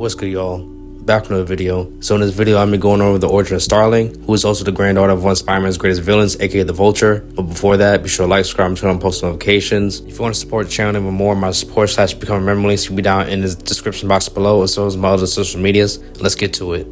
What's good, y'all? Back from another video. So in this video, I'm going to be going over the origin of Starling, who is also the granddaughter of one of Spider-Man's greatest villains, aka the Vulture. But before that, be sure to like, subscribe, and turn on post notifications. If you want to support the channel even more, my support / become a member links will be down in the description box below, as well as my other social medias. Let's get to it.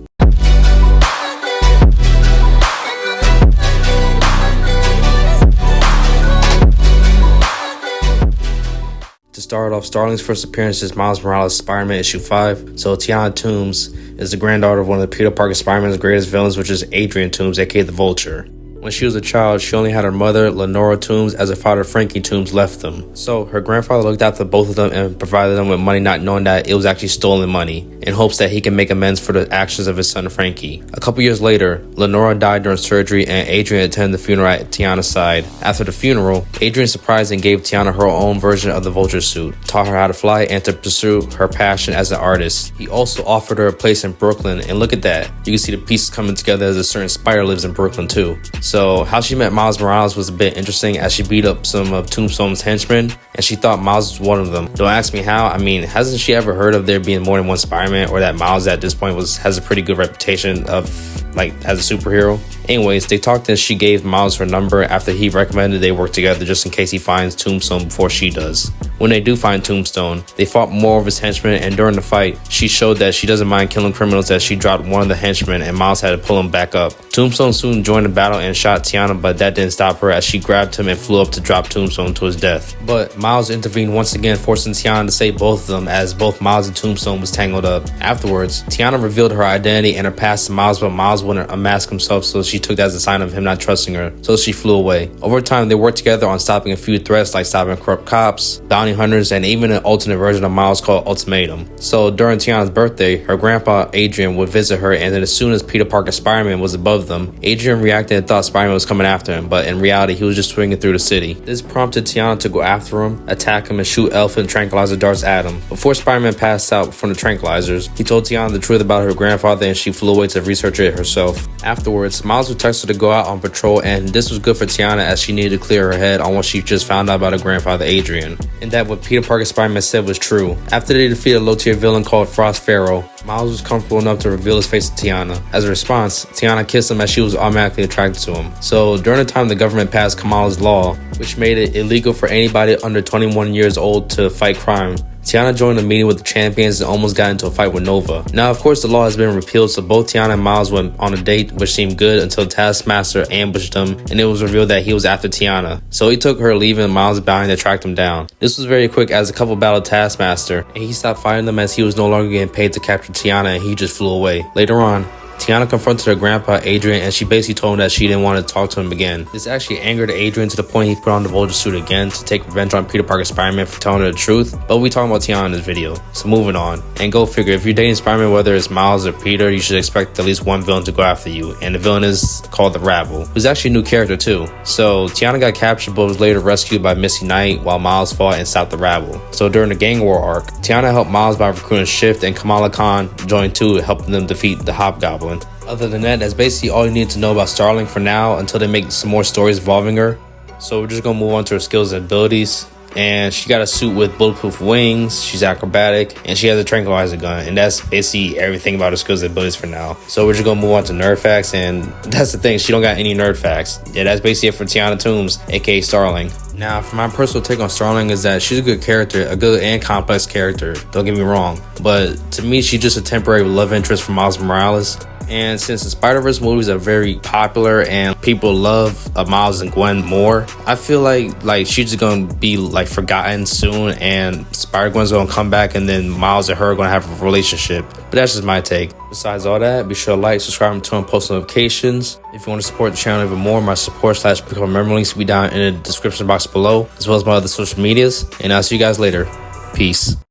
To start off, Starling's first appearance is Miles Morales' Spider-Man issue 5. So Adrian Toomes is the granddaughter of one of the Peter Parker Spider-Man's greatest villains, which is Adrian Toomes, aka the Vulture. When she was a child, she only had her mother, Lenora Toomes, as her father, Frankie Toomes, left them. So her grandfather looked after both of them and provided them with money, not knowing that it was actually stolen money, in hopes that he can make amends for the actions of his son, Frankie. A couple years later, Lenora died during surgery and Adrian attended the funeral at Tiana's side. After the funeral, Adrian surprised and gave Tiana her own version of the Vulture suit, taught her how to fly and to pursue her passion as an artist. He also offered her a place in Brooklyn, and look at that, you can see the pieces coming together as a certain spider lives in Brooklyn too. So how she met Miles Morales was a bit interesting, as she beat up some of Tombstone's henchmen and she thought Miles was one of them. Don't ask me how. I mean, hasn't she ever heard of there being more than one Spider-Man, or that Miles at this point has a pretty good reputation of as a superhero? Anyways, they talked and she gave Miles her number after he recommended they work together just in case he finds Tombstone before she does. When they do find Tombstone, they fought more of his henchmen, and during the fight, she showed that she doesn't mind killing criminals, as she dropped one of the henchmen and Miles had to pull him back up. Tombstone soon joined the battle and shot Tiana, but that didn't stop her, as she grabbed him and flew up to drop Tombstone to his death. But Miles intervened once again, forcing Tiana to save both of them, as both Miles and Tombstone was tangled up. Afterwards, Tiana revealed her identity and her past to Miles, but Miles wouldn't unmask himself, so she took that as a sign of him not trusting her, so she flew away. Over time, they worked together on stopping a few threats, like stopping corrupt cops, bounty hunters, and even an alternate version of Miles called Ultimatum. So during Tiana's birthday, her grandpa Adrian would visit her, and then as soon as Peter Parker Spider-Man was above them, Adrian reacted and thought Spider-Man was coming after him, but in reality, he was just swinging through the city. This prompted Tiana to go after him, attack him, and shoot elephant tranquilizer darts at him. Before Spider-Man passed out from the tranquilizers, he told Tiana the truth about her grandfather, and she flew away to research it herself. Afterwards, Miles would text her to go out on patrol, and this was good for Tiana, as she needed to clear her head on what she just found out about her grandfather Adrian, and that what Peter Parker Spider-Man said was true. After they defeated a low-tier villain called Frost Pharaoh, Miles was comfortable enough to reveal his face to Tiana. As a response, Tiana kissed him, as she was automatically attracted to him. So during the time the government passed Kamala's law, which made it illegal for anybody under 21 years old to fight crime, Tiana joined a meeting with the champions and almost got into a fight with Nova. Now, of course, the law has been repealed, so both Tiana and Miles went on a date, which seemed good until Taskmaster ambushed them, and it was revealed that he was after Tiana. So he took her leave, and Miles bound to track him down. This was very quick, as the couple battled Taskmaster, and he stopped fighting them as he was no longer getting paid to capture Tiana, and he just flew away. Later on, Tiana confronted her grandpa Adrian, and she basically told him that she didn't want to talk to him again. This actually angered Adrian to the point he put on the Vulture suit again to take revenge on Peter Parker Spider-Man for telling her the truth, but we talking about Tiana in this video, so moving on. And go figure, if you're dating Spider-Man, whether it's Miles or Peter, you should expect at least one villain to go after you, and the villain is called the Rabble, who's actually a new character too. So Tiana got captured but was later rescued by Misty Knight while Miles fought and stopped the Rabble. So during the gang war arc, Tiana helped Miles by recruiting Shift, and Kamala Khan joined too, helping them defeat the Hobgoblin. Other than that, that's basically all you need to know about Starling for now, until they make some more stories involving her. So we're just gonna move on to her skills and abilities. And she got a suit with bulletproof wings, she's acrobatic, and she has a tranquilizer gun, and that's basically everything about her skills and abilities for now. So we're just gonna move on to nerd facts, and that's the thing, she don't got any nerd facts. Yeah, that's basically it for Adrian Toomes, aka Starling. Now, for my personal take on Starling is that she's a good character, a good and complex character, don't get me wrong, but to me, she's just a temporary love interest for Miles Morales. And since the Spider-Verse movies are very popular and people love Miles and Gwen more, I feel like she's just gonna be forgotten soon, and Spider-Gwen's gonna come back, and then Miles and her are gonna have a relationship. But that's just my take. Besides all that, be sure to like, subscribe, and turn on post notifications. If you want to support the channel even more, my support / become a member links will be down in the description box below, as well as my other social medias. And I'll see you guys later. Peace.